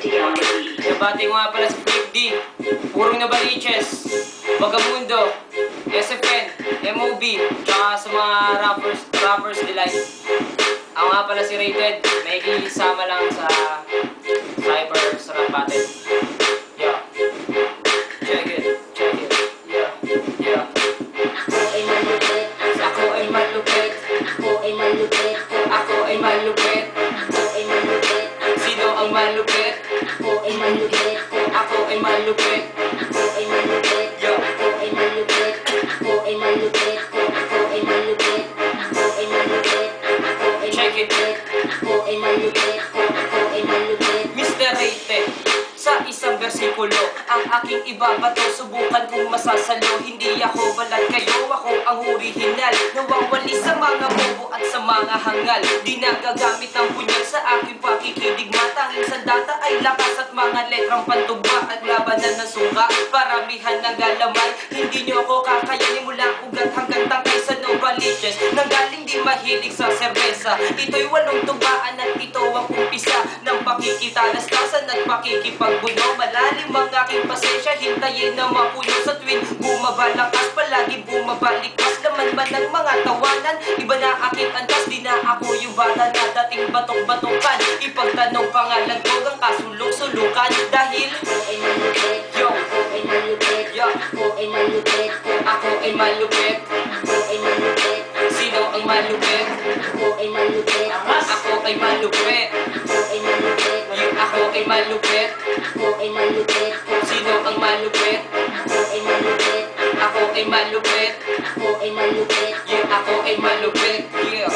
Nabati ko nga pala si Flip D, Purong Nabaliches, Vagamundo, SFN, MOB, tsaka sa mga rappers delight. Ako nga pala si Rated, may kisama lang sa Cyber Rap Battle. Yeah. Check it, yeah, yeah. Ako ay malupit, ako ay malupit, ako ay malupit, ako ay malupit. Sino ang malupit? Ako ay malupit, ako ay malupit, ako ay malupit, ako ay malupit, ako ay malupit, ako ay malupit, ako ay malupit, ako ay malupit, ako ay malupit, ako ay malupit. Mr. Rated, sa isang bersikulo ang aking ibabato, subukan kong masasalo. Hindi ako balat kayo, ako ang orihinal, nawawali sa mga bobo at sa mga hangal. Di nagagamit ng punyal sa aking pakikidigma, tanging sandata ay lakas at mga letrang pantugma at labanan ng sungka, paramihan ng galamay. Hindi nyo ako kakayanin mula ugat hanggang tangkay sa Novaliches, nanggaling di mahilig sa serbesa. Ito'y 8 tugbaan at ito ang umpisa ng pakikitalastasan at pakikipagbuno. Malalim ang aking pasensya, hintayin na mapuno sa tuwing bumabalakas, palagi bumabalikas. Laman man ng mga tawanan, iba na aking antas, di na ako yung bata na dating batok-batokan. Ipagtanong pangalan ko ang kasulok-sulukan, dahil ako ay malupit, yo, ako ay malupit, yo, ako ay malupit, ako ay malupit, ako ay malupit. Sino ang malupit? Ako ay malupit, ako ay malupit, ako ay malupit, ako ay malupit, ako ay malupit. Sino ang malupit? Ako ay malupit, ako ay malupit, ako ay malupit, ako ay malupit, yeah.